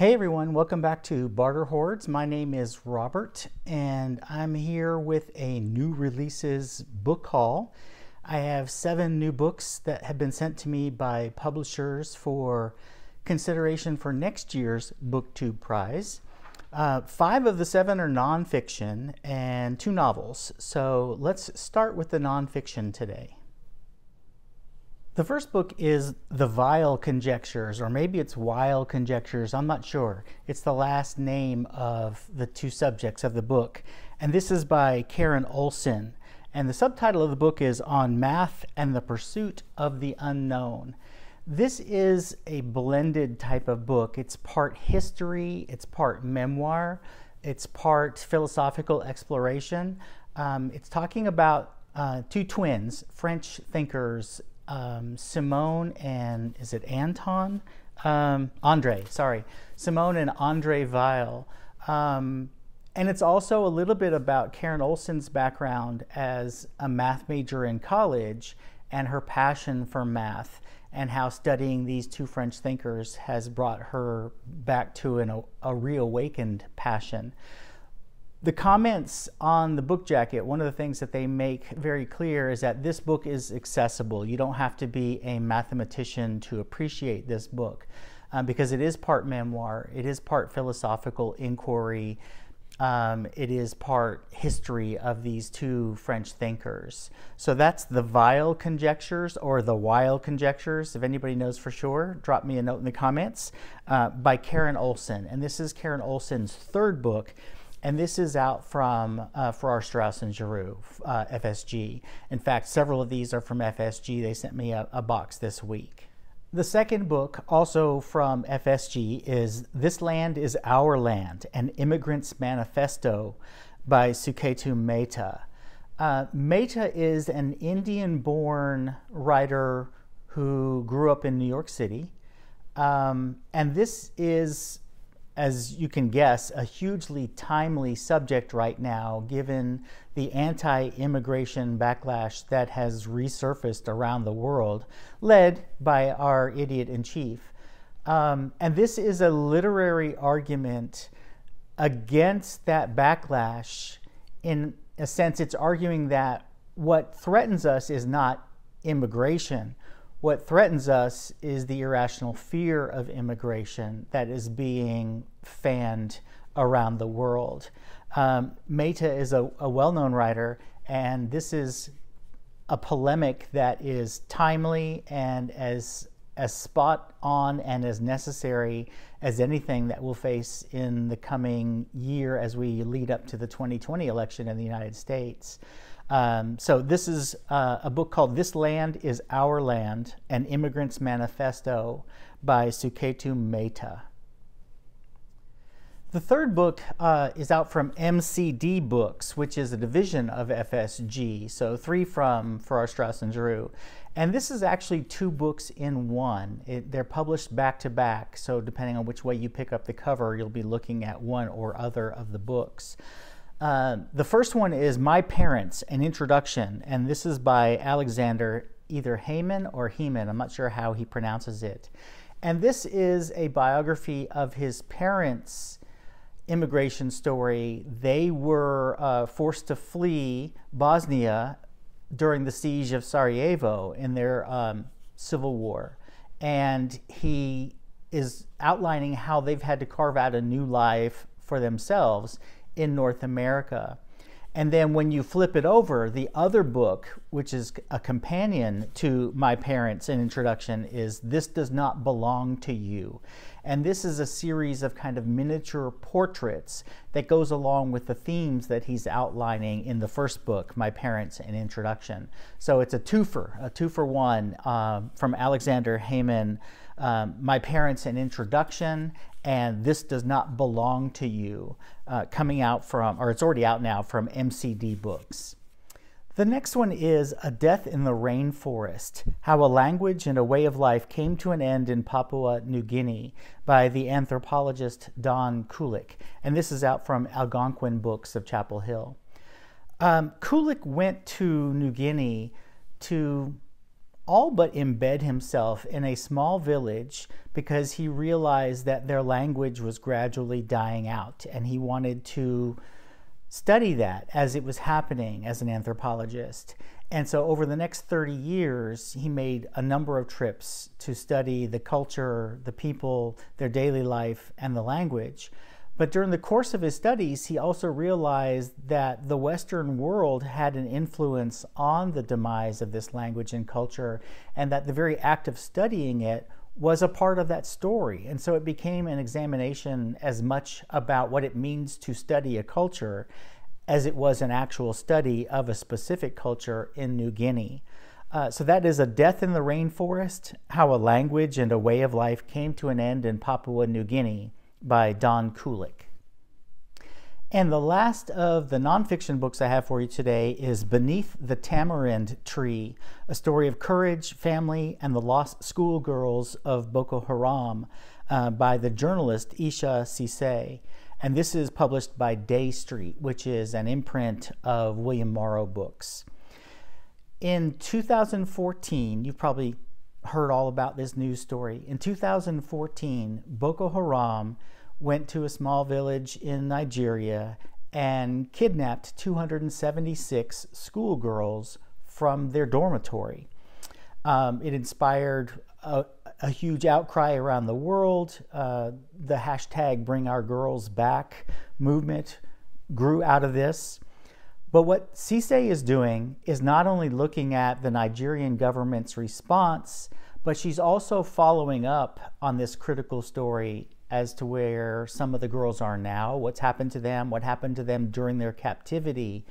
Hey everyone, welcome back to Barter Hordes. My name is Robert and I'm here with a new releases book haul. I have 7 new books that have been sent to me by publishers for consideration for next year's BookTube Prize. 5 of the 7 are nonfiction and 2 novels. So let's start with the nonfiction today. The first book is The Vile Conjectures, or maybe it's Weil Conjectures, I'm not sure. It's the last name of the 2 subjects of the book. And this is by Karen Olsson. And the subtitle of the book is On Math and the Pursuit of the Unknown. This is a blended type of book. It's part history, it's part memoir, it's part philosophical exploration. It's talking about 2 twins, French thinkers, Simone and, is it Anton? Andre, sorry. Simone and Andre Weil. And it's also a little bit about Karen Olsson's background as a math major in college and her passion for math and how studying these 2 French thinkers has brought her back to a reawakened passion. The comments on the book jacket, one of the things that they make very clear is that this book is accessible. You don't have to be a mathematician to appreciate this book because it is part memoir, it is part philosophical inquiry, it is part history of these 2 French thinkers. So that's The Vile Conjectures, or The Weil Conjectures, if anybody knows for sure, drop me a note in the comments, by Karen Olsson. And this is Karen Olsson's 3rd book. And this is out from Farrar, Straus & Giroux, FSG. In fact, several of these are from FSG. They sent me a box this week. The second book, also from FSG, is This Land is Our Land, an Immigrants' Manifesto by Suketu Mehta. Mehta is an Indian-born writer who grew up in New York City. And this is, as you can guess, a hugely timely subject right now, given the anti-immigration backlash that has resurfaced around the world, led by our idiot-in-chief. And this is a literary argument against that backlash. In a sense, it's arguing that what threatens us is not immigration. What threatens us is the irrational fear of immigration that is being fanned around the world. Mehta is a well-known writer, and this is a polemic that is timely and as spot on and as necessary as anything that we'll face in the coming year as we lead up to the 2020 election in the United States. So this is a book called This Land is Our Land, an Immigrants' Manifesto by Suketu Mehta. The 3rd book is out from MCD Books, which is a division of FSG, so 3 from Farrar, Straus & Giroux. And this is actually 2 books in one. They're published back to back, so depending on which way you pick up the cover, you'll be looking at one or other of the books. The first one is My Parents, an Introduction, and this is by Aleksandar, either Hemon or Hemon, I'm not sure how he pronounces it. And this is a biography of his parents' immigration story. They were forced to flee Bosnia during the siege of Sarajevo in their civil war. And he is outlining how they've had to carve out a new life for themselves in North America. And then when you flip it over, the other book, which is a companion to My Parents, an Introduction, is This Does Not Belong to You. And this is a series of kind of miniature portraits that goes along with the themes that he's outlining in the first book, My Parents, an Introduction. So it's a two-for one from Aleksandar Hemon, My Parents, an Introduction, and This Does Not Belong to You, coming out from, or it's already out now, from MCD Books. The next one is A Death in the Rainforest, How a Language and a Way of Life Came to an End in Papua New Guinea by the anthropologist Don Kulick. And this is out from Algonquin Books of Chapel Hill. Kulick went to New Guinea to all but embed himself in a small village because he realized that their language was gradually dying out, and he wanted to study that as it was happening as an anthropologist. And so over the next 30 years, he made a number of trips to study the culture, the people, their daily life, and the language. But during the course of his studies, he also realized that the Western world had an influence on the demise of this language and culture, and that the very act of studying it was a part of that story. And so it became an examination as much about what it means to study a culture as it was an actual study of a specific culture in New Guinea. So that is A Death in the Rainforest, How a Language and a Way of Life Came to an End in Papua New Guinea by Don Kulick. And the last of the nonfiction books I have for you today is Beneath the Tamarind Tree, a story of courage, family, and the lost schoolgirls of Boko Haram by the journalist Isha Sesay. And this is published by Day Street, which is an imprint of William Morrow Books. In 2014, you've probably heard all about this news story. In 2014, Boko Haram went to a small village in Nigeria and kidnapped 276 schoolgirls from their dormitory. It inspired a huge outcry around the world. The hashtag Bring Our Girls Back movement grew out of this. But what Sesay is doing is not only looking at the Nigerian government's response, but she's also following up on this critical story as to where some of the girls are now, what's happened to them, what happened to them during their captivity.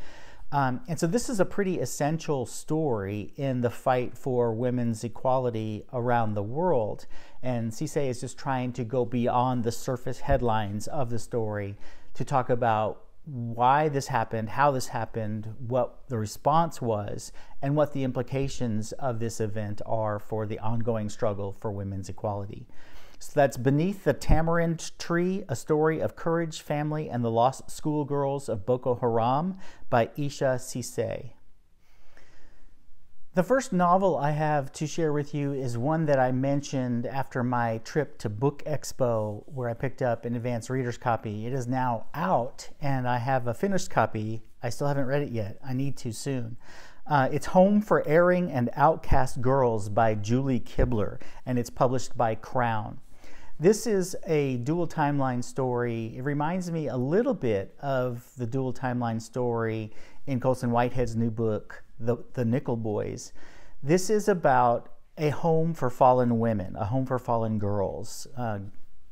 And so this is a pretty essential story in the fight for women's equality around the world. And Sesay is just trying to go beyond the surface headlines of the story to talk about why this happened, how this happened, what the response was, and what the implications of this event are for the ongoing struggle for women's equality. So that's Beneath the Tamarind Tree, a story of courage, family, and the lost schoolgirls of Boko Haram by Isha Sesay. The first novel I have to share with you is one that I mentioned after my trip to Book Expo, where I picked up an advanced reader's copy. It is now out, and I have a finished copy. I still haven't read it yet. I need to soon. It's Home for Erring and Outcast Girls by Julie Kibler, and it's published by Crown. This is a dual timeline story. It reminds me a little bit of the dual timeline story in Colson Whitehead's new book, The Nickel Boys. This is about a home for fallen women, a home for fallen girls,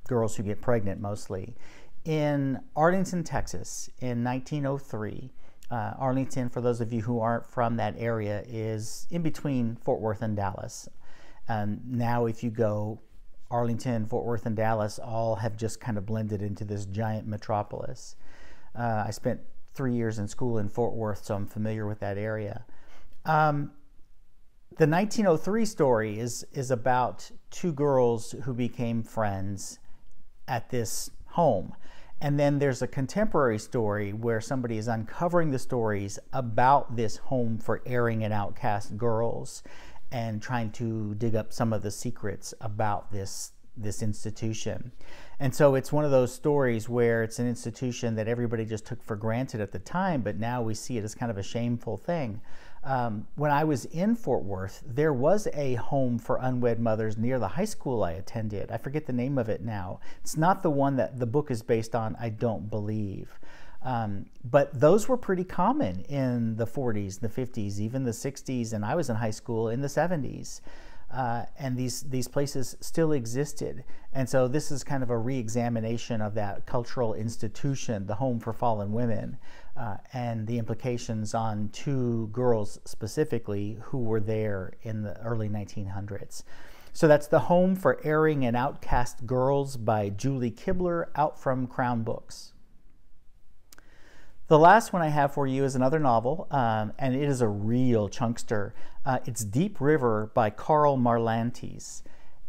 girls who get pregnant mostly, in Arlington, Texas in 1903. Arlington, for those of you who aren't from that area, is in between Fort Worth and Dallas. Now if you go, Arlington, Fort Worth, and Dallas all have just kind of blended into this giant metropolis. I spent 3 years in school in Fort Worth, so I'm familiar with that area. The 1903 story is about two girls who became friends at this home. And then there's a contemporary story where somebody is uncovering the stories about this home for erring and outcast girls and trying to dig up some of the secrets about this institution. And so it's one of those stories where it's an institution that everybody just took for granted at the time, but now we see it as kind of a shameful thing. When I was in Fort Worth, there was a home for unwed mothers near the high school I attended. I forget the name of it now. It's not the one that the book is based on, I don't believe. But those were pretty common in the 40s, the 50s, even the 60s, and I was in high school in the 70s. And these places still existed. And so this is kind of a re-examination of that cultural institution, the home for fallen women, and the implications on two girls specifically who were there in the early 1900s. So that's The Home for Erring and Outcast Girls by Julie Kibler, out from Crown Books. The last one I have for you is another novel, and it is a real chunkster. It's Deep River by Karl Marlantes.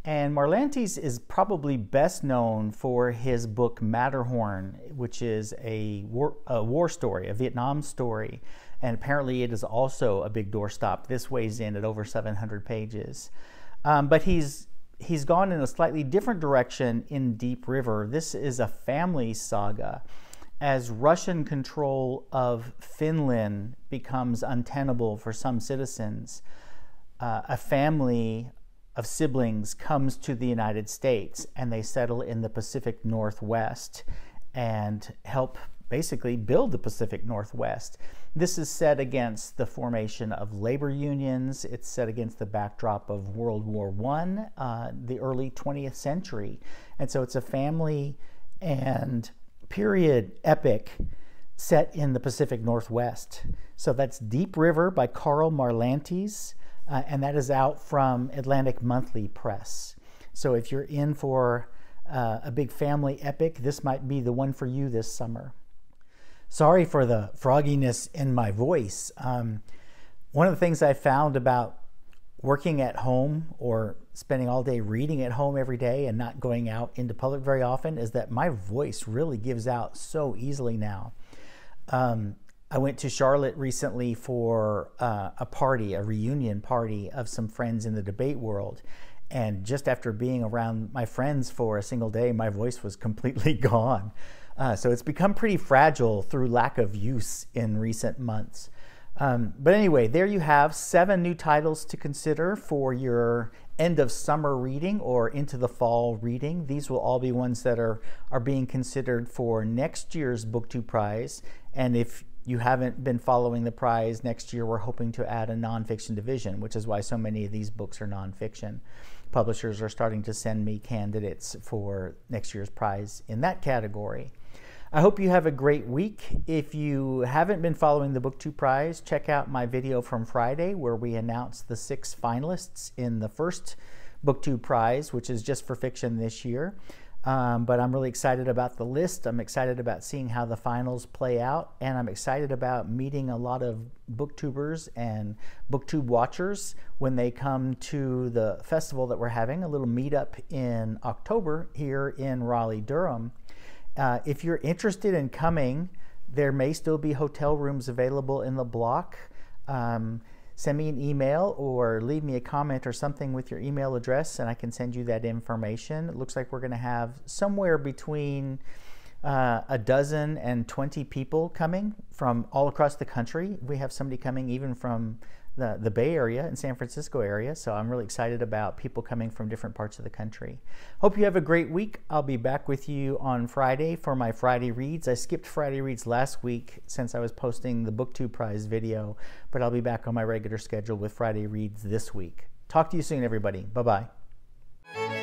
And Marlantes is probably best known for his book Matterhorn, which is a war story, a Vietnam story. and apparently it is also a big doorstop. This weighs in at over 700 pages. But he's gone in a slightly different direction in Deep River. This is a family saga. As Russian control of Finland becomes untenable for some citizens, a family of siblings comes to the United States, and they settle in the Pacific Northwest and help basically build the Pacific Northwest. This is set against the formation of labor unions. It's set against the backdrop of World War I, the early 20th century. And so it's a family and period epic set in the Pacific Northwest. So that's Deep River by Karl Marlantes, and that is out from Atlantic Monthly Press. So if you're in for a big family epic, this might be the one for you this summer. Sorry for the frogginess in my voice. One of the things I found about working at home or spending all day reading at home every day and not going out into public very often is that my voice really gives out so easily now. I went to Charlotte recently for a party, a reunion party of some friends in the debate world. And just after being around my friends for a single day, my voice was completely gone. So it's become pretty fragile through lack of use in recent months. But anyway, there you have 7 new titles to consider for your end of summer reading or into the fall reading. These will all be ones that are being considered for next year's BookTube Prize. And if you haven't been following the prize, next year we're hoping to add a nonfiction division, which is why so many of these books are nonfiction. Publishers are starting to send me candidates for next year's prize in that category. I hope you have a great week. If you haven't been following the BookTube Prize, check out my video from Friday where we announced the 6 finalists in the first BookTube Prize, which is just for fiction this year. But I'm really excited about the list. I'm excited about seeing how the finals play out, and I'm excited about meeting a lot of booktubers and BookTube watchers when they come to the festival that we're having, a little meetup in October here in Raleigh-Durham. If you're interested in coming, there may still be hotel rooms available in the block. Send me an email or leave me a comment or something with your email address and I can send you that information. It looks like we're going to have somewhere between a dozen and 20 people coming from all across the country. We have somebody coming even from the Bay Area and San Francisco area, so I'm really excited about people coming from different parts of the country. Hope you have a great week. I'll be back with you on Friday for my Friday Reads. I skipped Friday Reads last week since I was posting the BookTube Prize video, but I'll be back on my regular schedule with Friday Reads this week. Talk to you soon, everybody. Bye-bye.